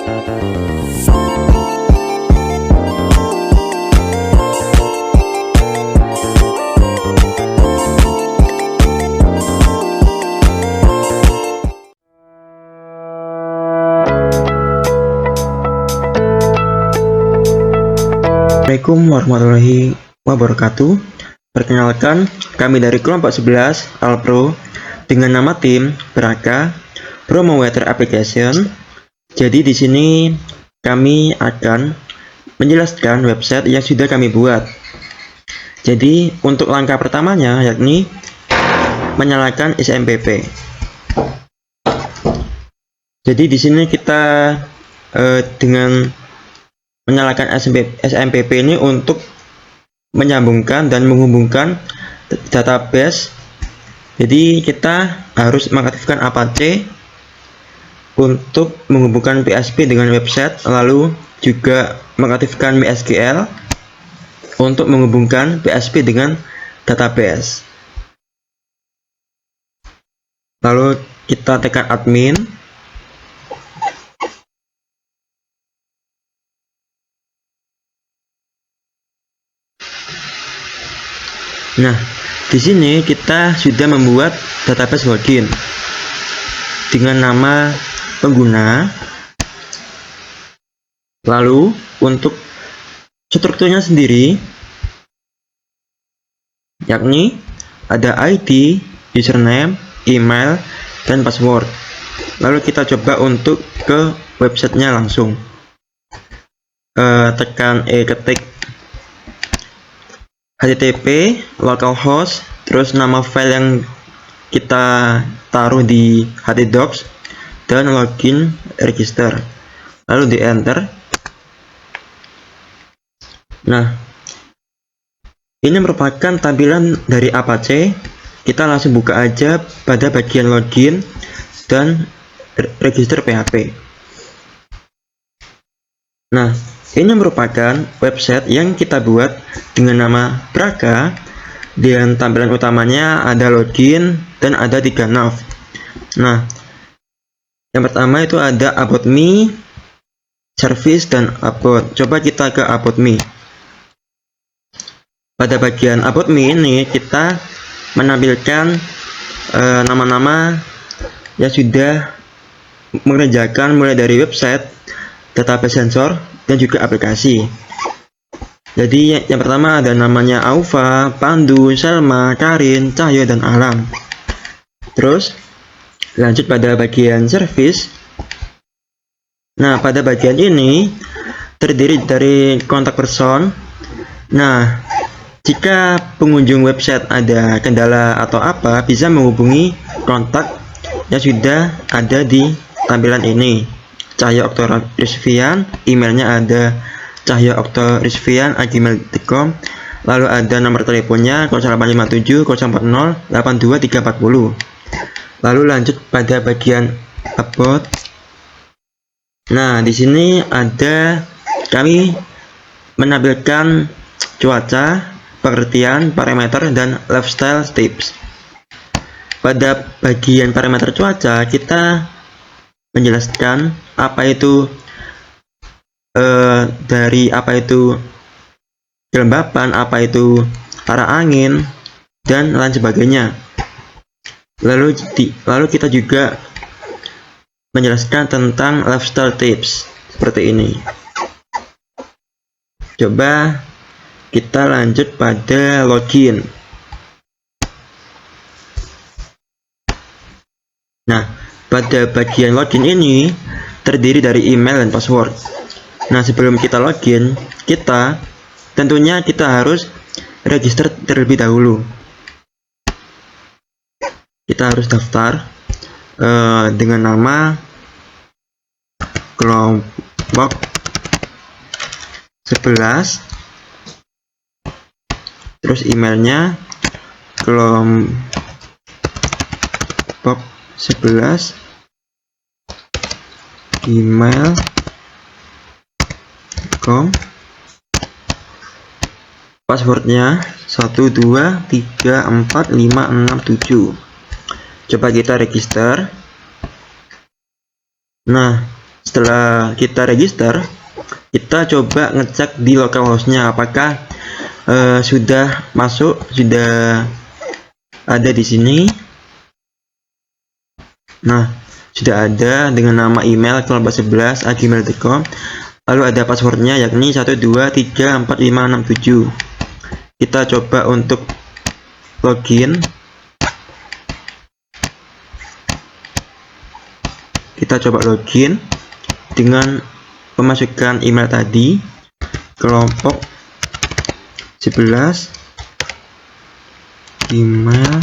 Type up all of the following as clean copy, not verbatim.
Assalamualaikum warahmatullahi wabarakatuh. Perkenalkan, kami dari kelompok 11 Alpro dengan nama tim Braka Promo Weather Application. Jadi di sini kami akan menjelaskan website yang sudah kami buat. Jadi untuk langkah pertamanya yakni menyalakan SMPP. Jadi di sini kita dengan menyalakan SMPP ini untuk menyambungkan dan menghubungkan database. Jadi kita harus mengaktifkan Apache untuk menghubungkan PHP dengan website, lalu juga mengaktifkan MySQL untuk menghubungkan PHP dengan database. Lalu kita tekan admin. Nah, di sini kita sudah membuat database login dengan nama pengguna. Lalu untuk strukturnya sendiri yakni ada ID, username, email, dan password. Lalu kita coba untuk ke websitenya langsung. Ketik HTTP localhost, terus nama file yang kita taruh di htdocs, dan login register, lalu di enter. Nah, ini merupakan tampilan dari Apache. Kita langsung buka aja pada bagian login dan register PHP. Nah, ini merupakan website yang kita buat dengan nama Braka, dan tampilan utamanya ada login dan ada 3 nav. Nah, yang pertama itu ada About Me, Service, dan About. Coba kita ke About Me. Pada bagian About Me ini kita menampilkan nama-nama yang sudah mengerjakan mulai dari website, database sensor, dan juga aplikasi. Jadi yang pertama ada namanya Aufa, Pandu, Selma, Karin, Cahyo, dan Alam. Terus lanjut pada bagian service. Nah, pada bagian ini terdiri dari kontak person. Nah, jika pengunjung website ada kendala atau apa, bisa menghubungi kontak yang sudah ada di tampilan ini. Cahyo Okto Rizvian, emailnya ada cahyooktorizvian@gmail.com, lalu ada nomor teleponnya 0857 040 82340. Lalu lanjut pada bagian about. Nah, di sini ada kami menampilkan cuaca, pengertian, parameter, dan lifestyle tips. Pada bagian parameter cuaca kita menjelaskan apa itu dari apa itu kelembapan, apa itu arah angin, dan lain sebagainya. Lalu kita juga menjelaskan tentang lifestyle tips seperti ini. Coba kita lanjut pada login. Nah, pada bagian login ini terdiri dari email dan password. Nah, sebelum kita login, tentunya kita harus register terlebih dahulu. Kita harus daftar dengan nama kelompok 11, terus emailnya kelompok 11 email.com, passwordnya 12345667. Coba kita register. Nah, setelah kita register, kita coba ngecek di localhost-nya apakah sudah masuk, sudah ada di sini. Nah, sudah ada dengan nama email 11@gmail.com. Lalu ada passwordnya yakni 12345667. Kita coba untuk login. Kita coba login dengan memasukkan email tadi, kelompok 11 gmail.com.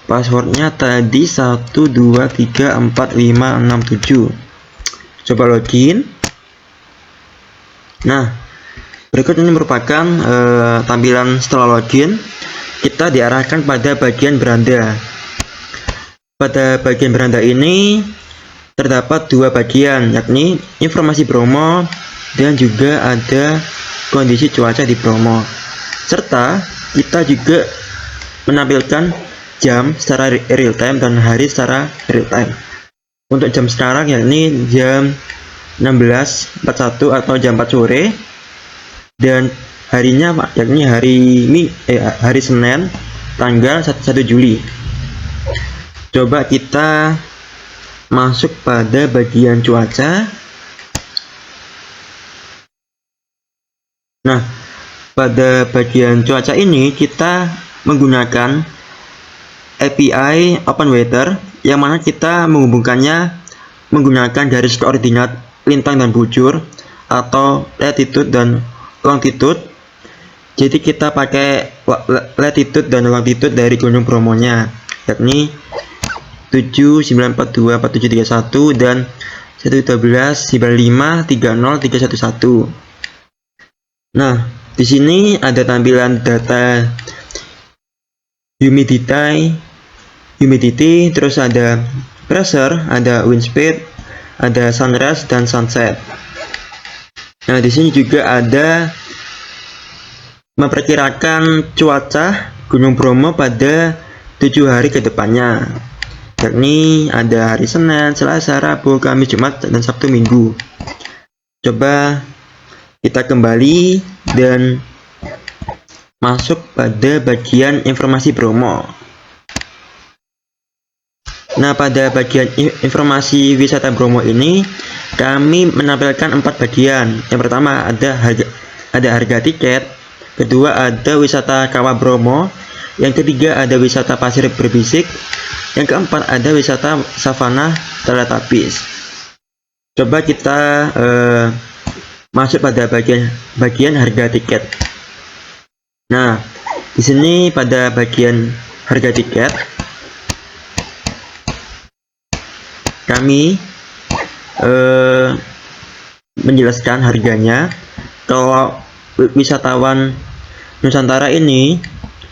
Passwordnya tadi 12345667. Coba login. Nah, berikut ini merupakan tampilan setelah login. Kita diarahkan pada bagian beranda. Pada bagian beranda ini terdapat dua bagian, yakni informasi promo dan juga ada kondisi cuaca di promo. Serta kita juga menampilkan jam secara real time dan hari secara real time. Untuk jam sekarang yakni jam 16.41 atau jam 4 sore, dan harinya yakni hari Senin tanggal 1 Juli. Coba kita masuk pada bagian cuaca. Nah, pada bagian cuaca ini kita menggunakan API OpenWeather, yang mana kita menghubungkannya menggunakan garis koordinat lintang dan bujur atau latitude dan longitude. Jadi kita pakai latitude dan longitude dari Gunung Bromonya, yakni 7942471 dan 112953031. Nah, di sini ada tampilan data humidity, terus ada pressure, ada wind speed, ada sunrise dan sunset. Nah, di sini juga ada memperkirakan cuaca Gunung Bromo pada 7 hari ke depannya, yakni ada hari Senin, Selasa, Rabu, Kamis, Jumat, dan Sabtu Minggu. Coba kita kembali dan masuk pada bagian informasi Bromo. Nah, pada bagian informasi wisata Bromo ini kami menampilkan 4 bagian. Yang pertama ada harga tiket, kedua ada wisata Kawah Bromo, yang ketiga ada wisata pasir berbisik, yang keempat ada wisata savana Teletubbies. Coba kita masuk pada bagian harga tiket. Nah, di sini pada bagian harga tiket kami menjelaskan harganya. Kalau wisatawan Nusantara ini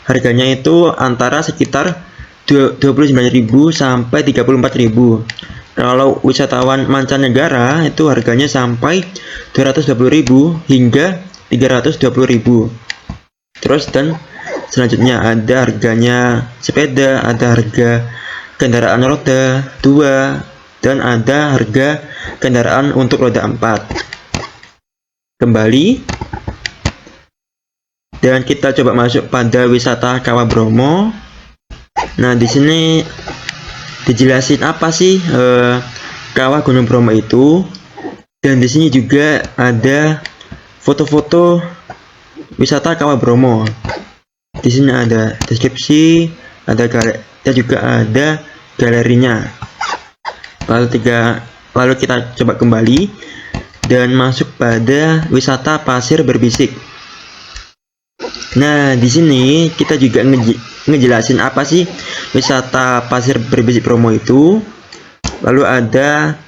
harganya itu antara sekitar 29.000 sampai 34.000. Kalau wisatawan mancanegara itu harganya sampai 220.000 hingga 320.000. Terus dan selanjutnya ada harganya sepeda, ada harga kendaraan roda 2, dan ada harga kendaraan untuk roda 4. Kembali dan kita coba masuk pada wisata Kawah Bromo. Nah, di sini dijelasin apa sih Kawah Gunung Bromo itu, dan di sini juga ada foto-foto wisata Kawah Bromo. Di sini ada deskripsi, ada dan juga ada galerinya. Lalu kita coba kembali dan masuk pada wisata pasir berbisik. Nah, di sini kita juga ngejelasin apa sih wisata pasir berbisik Bromo itu. Lalu ada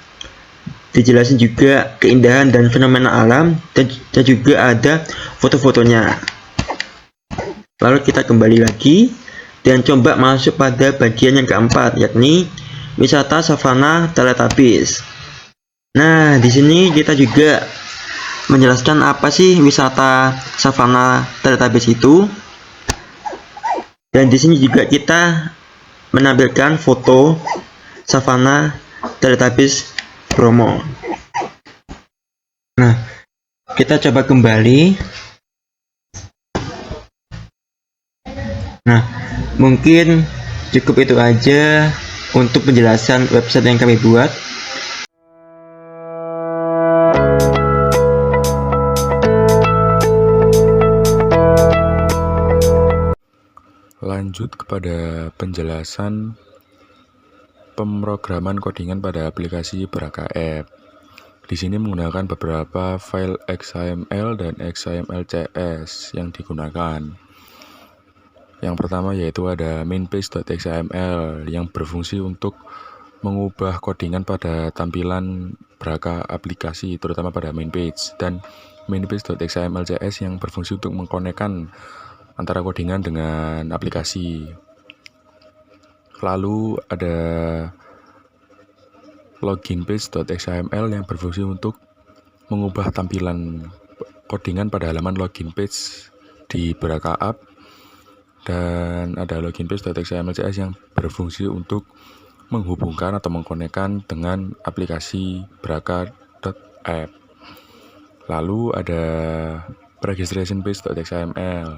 dijelasin juga keindahan dan fenomena alam, dan juga ada foto-fotonya. Lalu kita kembali lagi dan coba masuk pada bagian yang keempat, yakni wisata savana Teletubbies. Nah, di sini kita juga menjelaskan apa sih wisata savana Teletubbies itu. Dan di sini juga kita menampilkan foto savana Teletubbies promo. Nah, kita coba kembali. Nah, mungkin cukup itu aja untuk penjelasan website yang kami buat. Lanjut kepada penjelasan pemrograman codingan pada aplikasi Braka App. Di sini menggunakan beberapa file XAML dan XAML/CSS yang digunakan. Yang pertama yaitu ada mainpage.xaml yang berfungsi untuk mengubah codingan pada tampilan Braka aplikasi, terutama pada mainpage, dan mainpage.xaml/CSS yang berfungsi untuk mengkonekkan antara codingan dengan aplikasi. Lalu ada loginpage.xaml yang berfungsi untuk mengubah tampilan codingan pada halaman login page di Braka App, dan ada loginpage.xaml/CSS yang berfungsi untuk menghubungkan atau mengkonekkan dengan aplikasi Braka.app. Lalu ada registrationpage.xaml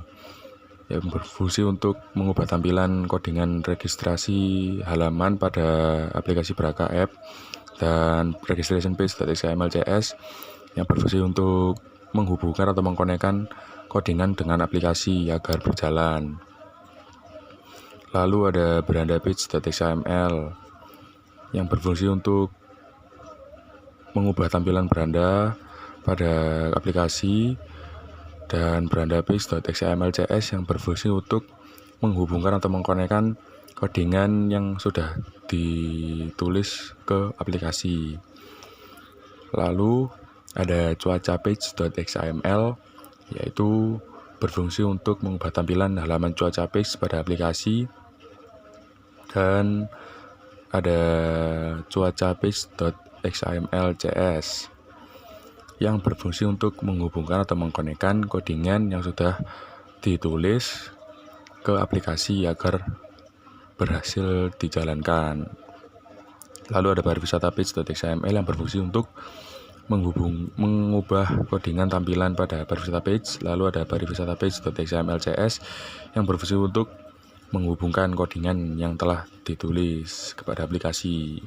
yang berfungsi untuk mengubah tampilan codingan registrasi halaman pada aplikasi Braka App, dan registrationpage.xaml/CSS yang berfungsi untuk menghubungkan atau mengkonekkan codingan dengan aplikasi agar berjalan. Lalu ada berandapage.xaml yang berfungsi untuk mengubah tampilan beranda pada aplikasi, dan berandapage.xaml/CSS yang berfungsi untuk menghubungkan atau mengkonekkan codingan yang sudah ditulis ke aplikasi. Lalu ada cuacapage.xaml yaitu berfungsi untuk mengubah tampilan halaman cuaca page pada aplikasi, dan ada cuacapage.xaml/CSS yang berfungsi untuk menghubungkan atau mengkonekkan codingan yang sudah ditulis ke aplikasi agar berhasil dijalankan. Lalu ada pariwisatapage.xaml yang berfungsi untuk mengubah codingan tampilan pada pariwisata page. Lalu ada pariwisatapage.xaml/CSS yang berfungsi untuk menghubungkan codingan yang telah ditulis kepada aplikasi.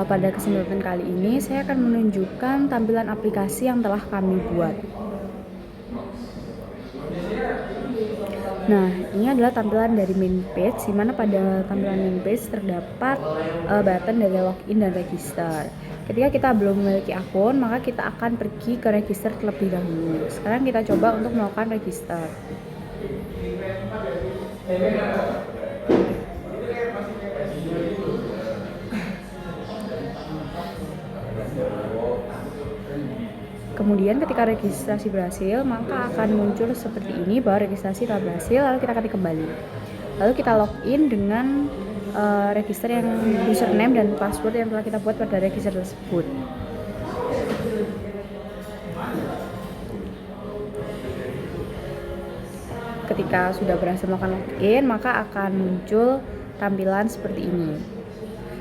Pada kesempatan kali ini saya akan menunjukkan tampilan aplikasi yang telah kami buat. Nah, ini adalah tampilan dari main page, di mana pada tampilan main page terdapat button dari login dan register. Ketika kita belum memiliki akun, maka kita akan pergi ke register terlebih dahulu. Sekarang kita coba untuk melakukan register. Kemudian ketika registrasi berhasil, maka akan muncul seperti ini bahwa registrasi telah berhasil. Lalu kita ketik kembali. Lalu kita login dengan register yang username dan password yang telah kita buat pada register tersebut. Ketika sudah berhasil melakukan login, maka akan muncul tampilan seperti ini.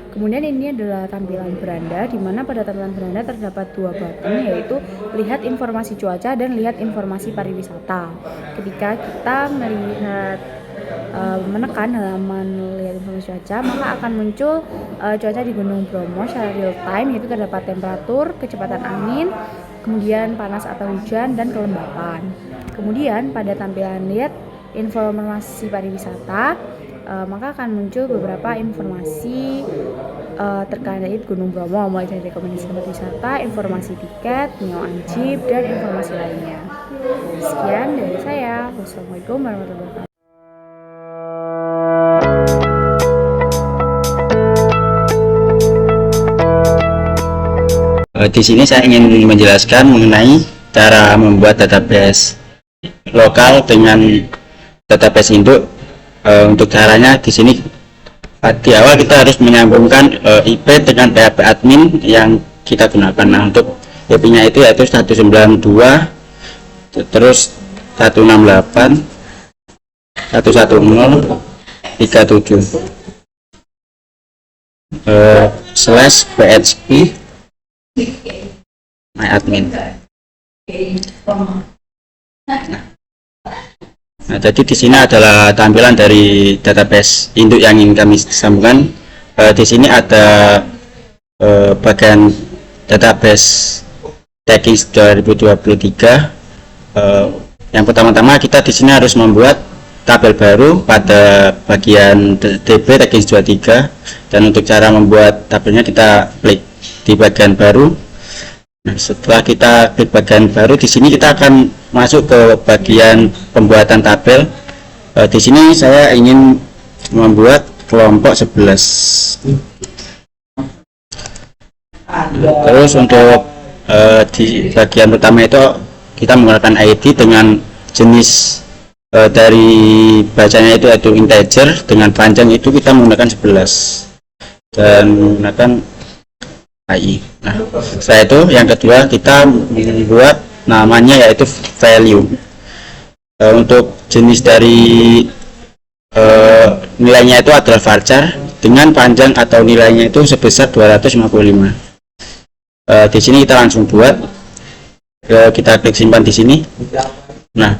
Kemudian ini adalah tampilan beranda, di mana pada tampilan beranda terdapat dua button, yaitu lihat informasi cuaca dan lihat informasi pariwisata. Ketika kita menekan halaman lihat informasi cuaca, maka akan muncul cuaca di Gunung Bromo secara real time, yaitu terdapat temperatur, kecepatan angin, kemudian panas atau hujan, dan kelembapan. Kemudian pada tampilan lihat informasi pariwisata, maka akan muncul beberapa informasi terkait Gunung Bromo, mulai dari rekomendasi tempat wisata, informasi tiket, penyewaan jeep, dan informasi lainnya. Sekian dari saya. Wassalamualaikum warahmatullahi wabarakatuh. Di sini saya ingin menjelaskan mengenai cara membuat database lokal dengan database induk. Untuk caranya di sini di awal kita harus menyambungkan IP dengan PHP admin yang kita gunakan. Nah, untuk IP-nya itu yaitu 192, terus 168 110 37 /php myadmin. Nah, jadi di sini adalah tampilan dari database induk yang ingin kami sambungkan. Di sini ada bagian database Tekis 2023. Yang pertama-tama kita di sini harus membuat tabel baru pada bagian DB Tekis 23, dan untuk cara membuat tabelnya kita klik di bagian baru. Nah, setelah kita klik bagian baru, di sini kita akan masuk ke bagian pembuatan tabel. Di sini saya ingin membuat kelompok 11. Terus untuk di bagian pertama itu kita menggunakan ID dengan jenis dari bacanya itu yaitu integer, dengan panjang itu kita menggunakan 11 dan menggunakan AI. Nah, setelah itu yang kedua kita membuat namanya yaitu value. Untuk jenis dari nilainya itu adalah varchar dengan panjang atau nilainya itu sebesar 255. Di sini kita langsung buat, kita klik simpan di sini. Nah,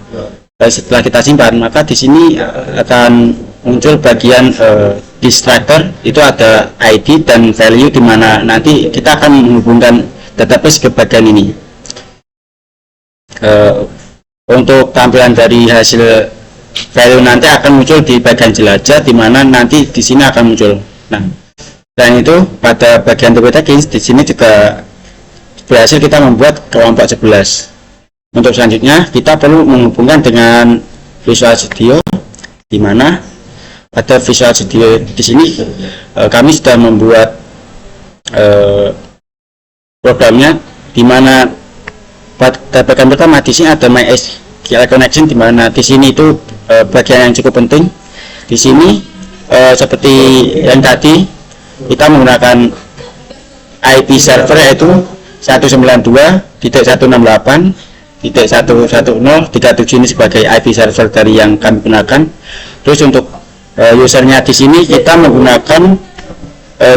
setelah kita simpan, maka di sini akan muncul bagian distractor, itu ada ID dan value, di mana nanti kita akan menghubungkan database ke bagian ini. Untuk tampilan dari hasil value nanti akan muncul di bagian jelajah, di mana nanti di sini akan muncul. Nah, dan itu pada bagian Tekis di sini juga berhasil kita membuat kelompok 11. Untuk selanjutnya kita perlu menghubungkan dengan Visual Studio, di mana pada Visual Studio di sini kami sudah membuat programnya, di mana pada bagian pertama di sini ada MySQL connection, di mana di sini itu bagian yang cukup penting. Di sini seperti yang tadi kita menggunakan IP server yaitu 192.168.110.37 ini sebagai IP server dari yang kami gunakan. Terus untuk usernya di sini kita menggunakan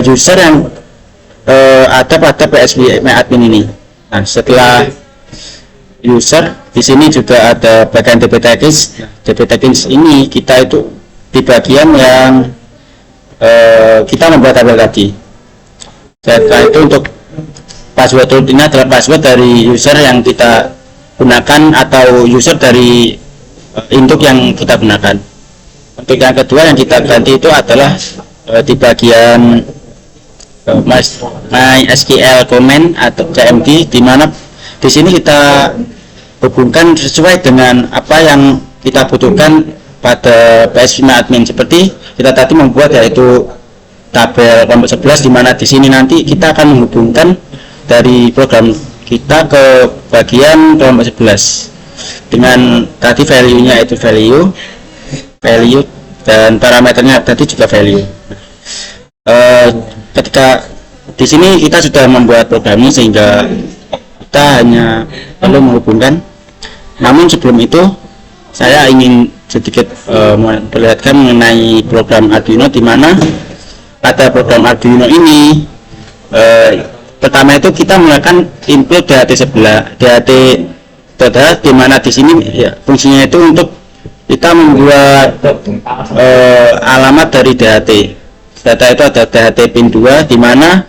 user yang ada pada PHP myadmin ini. Nah, setelah user di sini juga ada bagian DB Tekis. DB Tekis ini kita itu di bagian yang kita membuat tabel tadi. Setelah itu untuk password ini adalah password dari user yang kita gunakan atau user dari induk yang kita gunakan. Untuk yang kedua yang kita ganti itu adalah di bagian MySQL comment atau CMD, di mana di sini kita hubungkan sesuai dengan apa yang kita butuhkan pada PHP myadmin. Seperti kita tadi membuat yaitu tabel kelompok 11, di mana di sini nanti kita akan menghubungkan dari program kita ke bagian kelompok 11 dengan tadi value-nya itu value dan parameternya tadi juga value. Ketika di sini kita sudah membuat programnya sehingga kita hanya perlu menghubungkan. Namun sebelum itu saya ingin sedikit memperlihatkan mengenai program Arduino, di mana pada program Arduino ini pertama itu kita menggunakan input DHT total, di mana di sini ya, fungsinya itu untuk kita membuat alamat dari DHT. Data itu ada DHT pin 2, di mana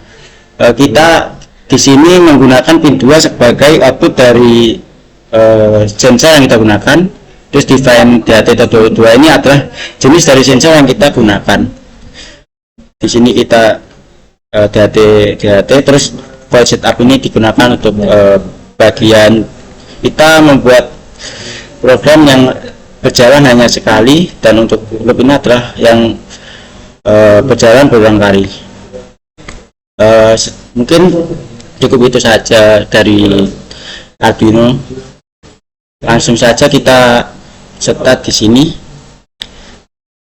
kita di sini menggunakan pin 2 sebagai output dari sensor yang kita gunakan. Terus define DHT2 ini adalah jenis dari sensor yang kita gunakan. Di sini kita DHT terus void setup ini digunakan untuk bagian kita membuat program yang berjalan hanya sekali, dan untuk loop ini adalah yang berjalan berulang kali. Mungkin cukup itu saja dari Arduino. Langsung saja kita start di sini.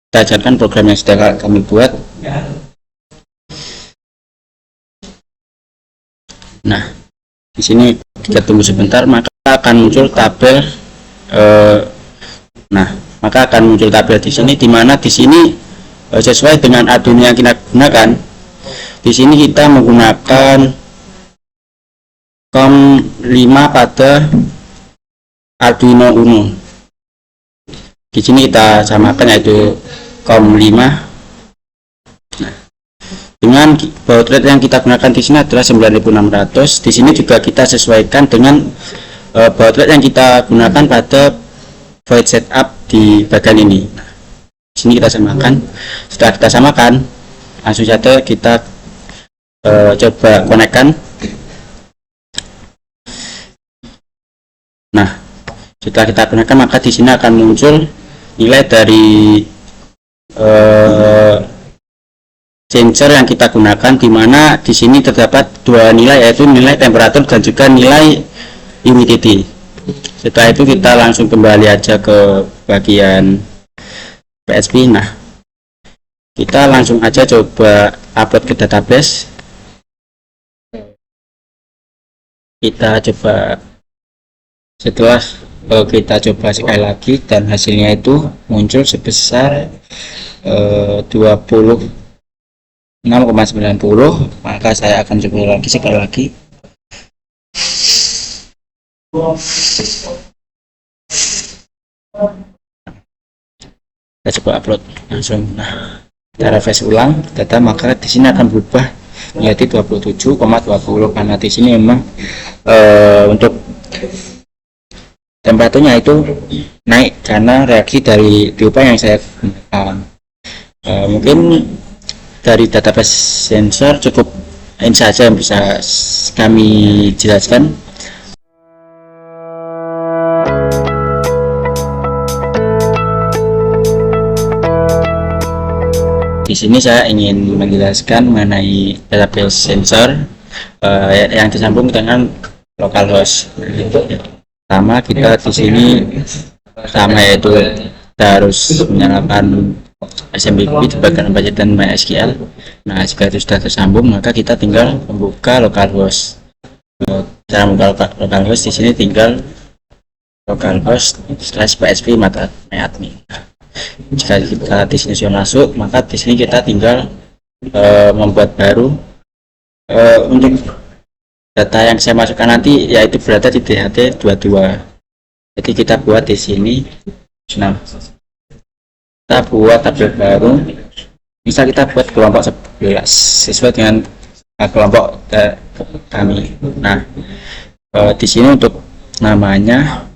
Kita ajarkan program yang sudah kami buat. Nah, di sini kita tunggu sebentar, maka akan muncul tabel maka akan muncul tabel di sini, di mana di sini sesuai dengan Arduino yang kita gunakan. Di sini kita menggunakan COM5 pada Arduino Uno. Di sini kita samakan yaitu COM5. Nah, dengan baud rate yang kita gunakan di sini adalah 9600. Di sini juga kita sesuaikan dengan baud rate yang kita gunakan pada void setup di bagian ini. Di sini kita samakan. Setelah kita samakan, langsung saja kita coba konekkan. Nah, setelah kita konekkan, maka di sini akan muncul nilai dari sensor yang kita gunakan, di mana di sini terdapat dua nilai, yaitu nilai temperatur dan juga nilai humidity. Setelah itu kita langsung kembali aja ke bagian PHP. Nah, kita langsung aja coba upload ke database. Kita coba, setelah kita coba sekali lagi dan hasilnya itu muncul sebesar 26,90, maka saya akan coba lagi sekali lagi. Kita coba upload langsung. Nah, kita refresh ulang data, maka di sini akan berubah menjadi 27,20 karena di sini memang untuk temperaturnya itu naik karena reaksi dari pipa yang saya gunakan. Mungkin dari database sensor cukup ini saja yang bisa kami jelaskan. Di sini saya ingin menjelaskan mengenai database sensor yang disambung dengan localhost. Pertama, kita di sini pertama yaitu kita harus menyalakan SMPP di bagian budget dan MySQL. Nah, jika itu sudah tersambung, maka kita tinggal membuka localhost. Cara membuka localhost di sini tinggal localhost/php myadmin. Jika kita di sini sudah masuk, maka di sini kita tinggal membuat baru. Untuk data yang saya masukkan nanti yaitu berada di DHT22. Jadi kita buat di sini. Nah, kita buat tabel baru. Misal kita buat kelompok 11 sesuai dengan kelompok kami. Nah, di sini untuk namanya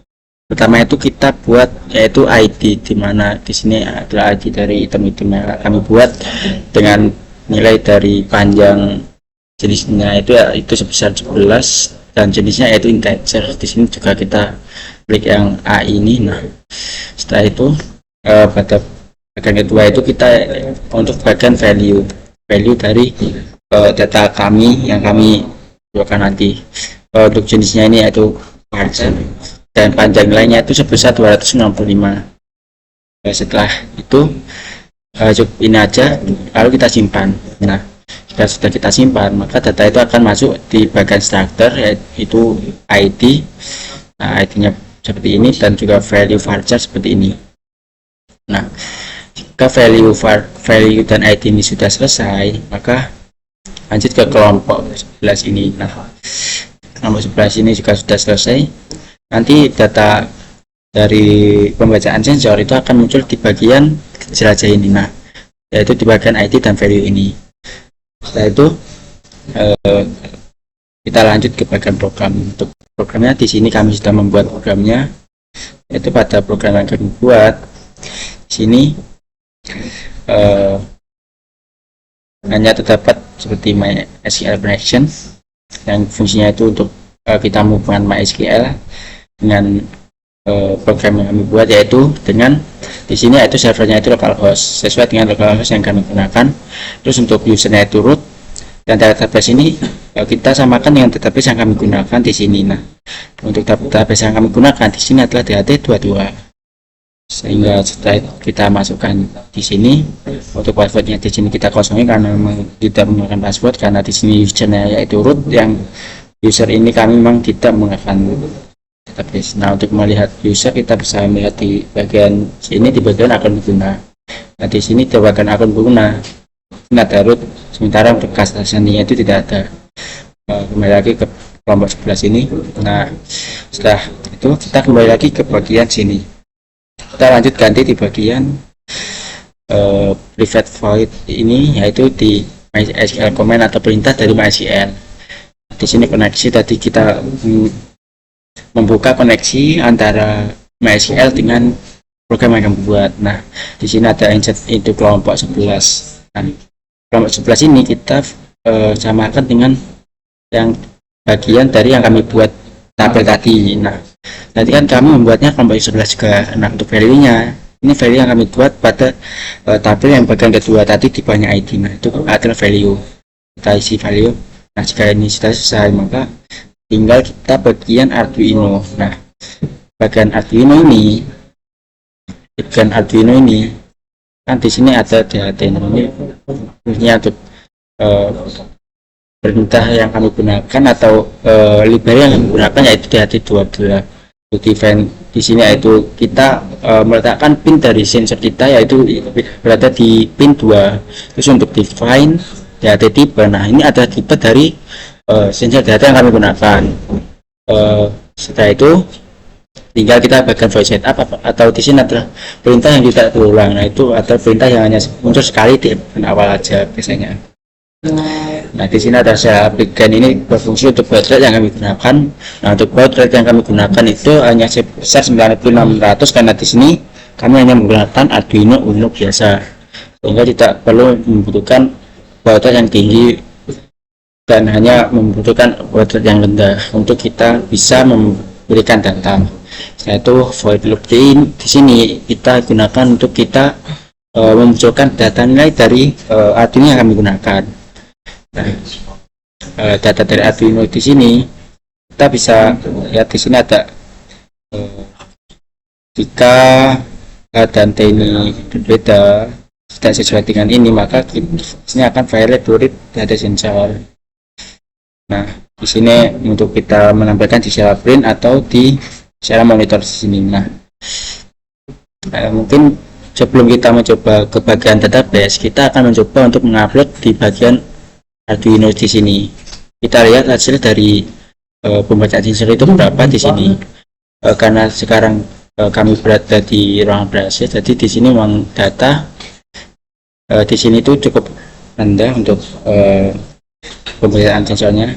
pertama itu kita buat yaitu ID, di mana di sini adalah ID dari item-item yang kami buat dengan nilai dari panjang jenisnya itu sebesar 11 dan jenisnya yaitu integer. Di sini juga kita klik yang A ini. Nah, setelah itu pada bagian kedua itu kita untuk bagian value dari data kami yang kami buatkan nanti. Untuk jenisnya ini yaitu parser dan panjang nilainya itu sebesar 265. Setelah itu cukup ini aja, lalu kita simpan. Nah, jika sudah kita simpan, maka data itu akan masuk di bagian struktur yaitu ID. Nah, ID-nya seperti ini dan juga value varchar seperti ini. Nah, jika value dan ID ini sudah selesai, maka lanjut ke kelompok 11 ini. Nah, kelompok 11 ini juga sudah selesai. Nanti data dari pembacaan sensor itu akan muncul di bagian jelajah ini. Nah, yaitu di bagian ID dan value ini. Setelah itu kita lanjut ke bagian program. Untuk programnya di sini kami sudah membuat programnya, yaitu pada program yang kami buat di sini hanya terdapat seperti MySQL connection yang fungsinya itu untuk kita menghubungkan MySQL dengan program yang kami buat, yaitu dengan di sini yaitu servernya itu localhost sesuai dengan localhost yang kami gunakan. Terus untuk usernya itu root dan database ini kita samakan dengan database yang kami gunakan di sini. Nah, untuk database yang kami gunakan di sini adalah DHT22. Sehingga setelah kita masukkan di sini, untuk passwordnya di sini kita kosongin karena memang tidak menggunakan password, karena di sini usernya yaitu root, yang user ini kami memang tidak menggunakan database. Nah, untuk melihat user kita bisa melihat di bagian sini, di bagian akun pengguna. Nah, di sini di bagian akun pengguna ini ada root, sementara untuk customer-nya itu tidak ada. Kembali lagi ke kelompok sebelah sini. Nah, setelah itu kita kembali lagi ke bagian sini. Kita lanjut ganti di bagian private void ini, yaitu di MySQL command atau perintah dari MySQL. Di sini koneksi tadi kita membuka koneksi antara MySQL dengan program yang kami buat. Nah, di sini ada insert into kelompok 11. Nah, kelompok 11 ini kita samakan dengan yang bagian dari yang kami buat tabel tadi. Nah, nanti kan kami membuatnya kelompok 11 juga. Nah, untuk value-nya, ini value yang kami buat pada tabel yang bagian kedua tadi di banyak ID. Nah, itu adalah value. Kita isi value. Nah, jika ini sudah selesai, maka tinggal kita bagian Arduino. Nah, bagian Arduino ini kan di sini ada DHT ini untuk perintah yang kami gunakan atau library yang kami gunakan, yaitu DHT12. Untuk event di sini yaitu kita meletakkan pin dari sensor kita, yaitu berada di pin 2. Terus untuk define DHT tipe, nah ini ada tipe dari sensor DHT yang kami gunakan. Setelah itu tinggal kita bagian void setup, atau di sini adalah perintah yang tidak berulang. Nah, itu adalah perintah yang hanya muncul sekali di awal aja biasanya. Nah, di sini ada bagian ini berfungsi untuk baud rate yang kami gunakan. Nah, untuk baud rate yang kami gunakan itu hanya sebesar 9600, karena di sini kami hanya menggunakan Arduino Uno biasa, sehingga tidak perlu membutuhkan baud rate yang tinggi dan hanya membutuhkan baud rate yang rendah untuk kita bisa memberikan data. Yaitu void loop di sini kita gunakan untuk kita memunculkan data nilai dari Arduino yang kami gunakan. Nah, data dari Arduino di sini kita bisa lihat di sini ada jika A dan T ini berbeda, tidak sesuai dengan ini, maka ini akan violate durit data sensor. Nah, di sini untuk kita menampilkan di secara print atau di secara monitor di sini. Nah, mungkin sebelum kita mencoba ke bagian database, kita akan mencoba untuk mengupload di bagian Arduino di sini. Kita lihat hasil dari pembacaan sensor itu berapa di sini. Karena sekarang kami berada di ruangan berhasil, jadi di sini memang data di sini itu cukup rendah untuk pembacaan sensornya.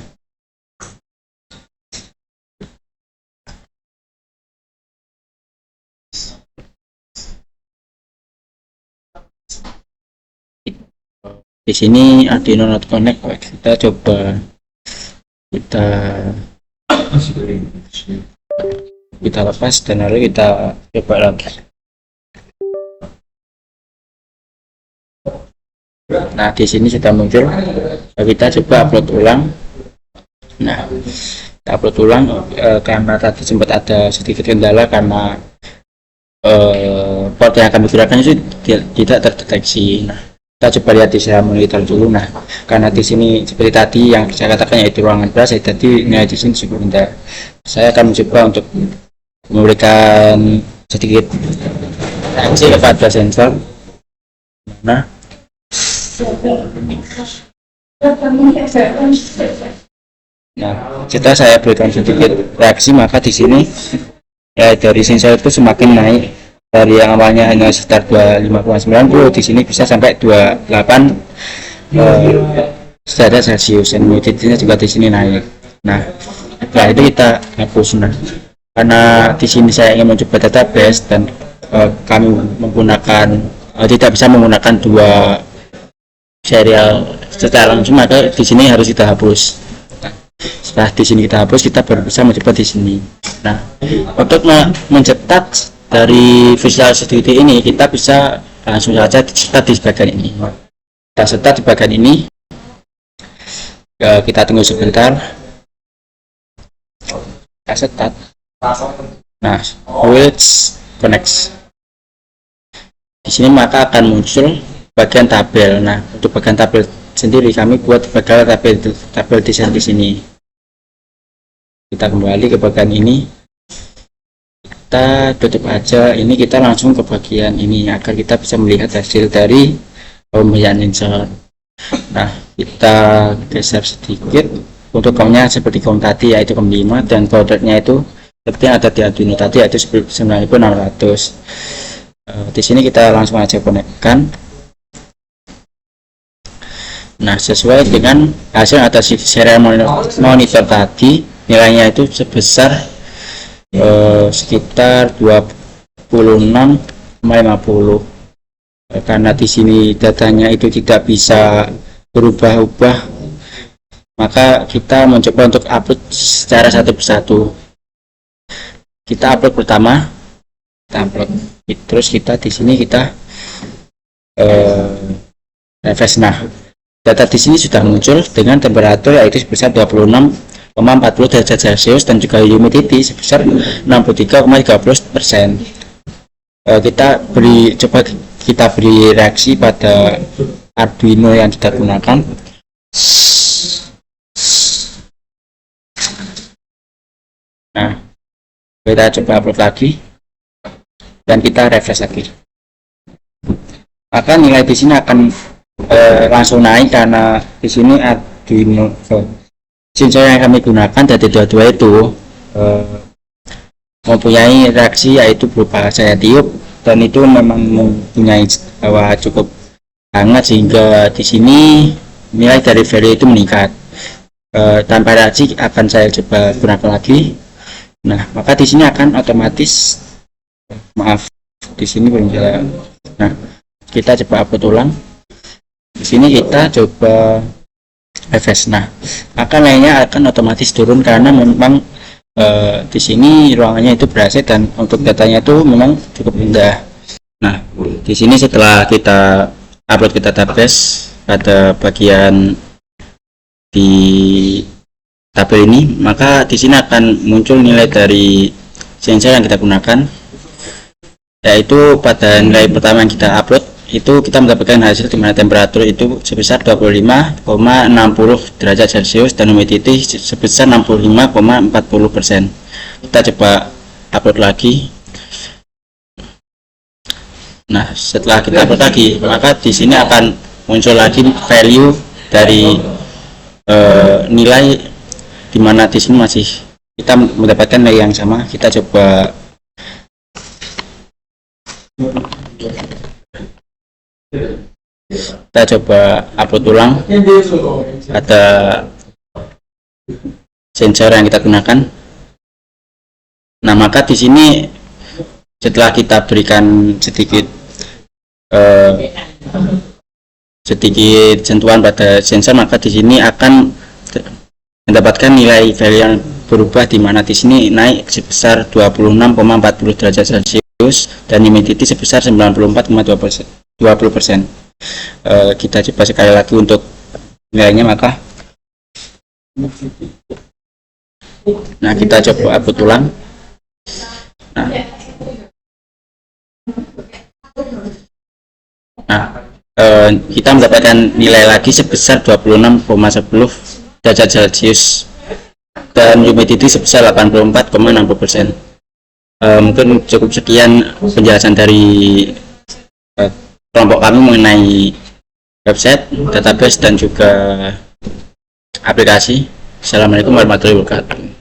Di sini Arduino not connect. Kita coba kita lepas dan lalu kita coba lagi. Nah, di sini sudah muncul. Kita coba upload ulang. Nah, kita upload ulang karena tadi sempat ada sedikit kendala karena port yang kami gunakan itu tidak terdeteksi. Nah, kita coba lihat di secara monitor dulu. Nah, karena di sini seperti tadi yang saya katakan yaitu ruangan beras, jadi nilai di sini cukup rendah. Saya akan mencoba untuk memberikan sedikit reaksi kepada sensor. Nah, setelah saya berikan sedikit reaksi, maka di sini ya dari sensor itu semakin naik. Dari yang awalnya hanya sekitar 25,90, di sini bisa sampai 28 derajat Celcius, dan humidity-nya juga di sini naik. Nah, setelah itu kita hapus. Nah, karena di sini saya ingin mencoba database dan kami menggunakan tidak bisa menggunakan dua serial secara langsung, maka di sini harus kita hapus. Nah, setelah di sini kita hapus, kita baru bisa mencoba di sini. Nah, untuk mencetak dari Visual Studio ini, kita bisa langsung saja start di bagian ini. Kita start di bagian ini. Kita tunggu sebentar. Kita start. Nah, which connects. Di sini maka akan muncul bagian tabel. Nah, untuk bagian tabel sendiri kami buat bagian tabel desain di sini. Kita kembali ke bagian ini. kita tutup aja. Ini kita langsung ke bagian ini agar kita bisa melihat hasil dari pembagian sensor. Nah, kita geser sedikit untuk COM-nya seperti COM tadi, yaitu COM 5, dan bordernya itu seperti yang ada di Arduino tadi, yaitu 9600. Di sini kita langsung aja konekkan. Nah, sesuai dengan hasil atas serial monitor tadi, nilainya itu sebesar sekitar 26,50. Karena di sini datanya itu tidak bisa berubah-ubah, maka kita mencoba untuk upload secara satu persatu. Kita upload pertama, kita upload, terus kita di sini kita refresh. Nah, data di sini sudah muncul dengan temperatur yaitu sebesar 26,40 derajat Celcius dan juga humidity sebesar 63,30%. Kita beri reaksi pada Arduino yang kita gunakan. Nah, kita coba upload lagi dan kita refresh lagi. Maka nilai di sini akan langsung naik karena di sini Arduino sensor yang kami gunakan dari dua-dua itu mempunyai reaksi yaitu berupa cahaya tiup, dan itu memang mempunyai hawa cukup hangat sehingga di sini nilai dari value itu meningkat. Tanpa reaksi akan saya coba gunakan lagi. Nah, maka di sini akan otomatis, maaf, di sini belum jalan. Nah, kita coba upload ulang. Di sini kita coba refresh. Nah, maka nilainya akan otomatis turun karena memang di sini ruangannya itu ber-AC dan untuk datanya itu memang cukup rendah. Nah, di sini setelah kita upload ke database pada bagian di tabel ini, maka di sini akan muncul nilai dari sensor yang kita gunakan, yaitu pada nilai pertama yang kita upload itu kita mendapatkan hasil di mana temperatur itu sebesar 25,60 derajat Celcius dan humidity sebesar 65,40%. Kita coba upload lagi. Nah, setelah kita upload lagi, maka di sini akan muncul lagi value dari nilai di mana di sini masih kita mendapatkan nilai yang sama. Kita coba upload ulang pada sensor yang kita gunakan. Nah, maka di sini setelah kita berikan sedikit sentuhan pada sensor, maka di sini akan mendapatkan nilai value yang berubah di mana di sini naik sebesar 26,40 derajat Celcius dan humidity sebesar 94,20%. Kita coba sekali lagi untuk nilainya, maka nah kita coba upload ulang. Kita mendapatkan nilai lagi sebesar 26,10 derajat Celcius dan humidity sebesar 84,60%. Mungkin cukup sekian penjelasan dari kelompok kami mengenai website, database, dan juga aplikasi. Assalamualaikum warahmatullahi wabarakatuh.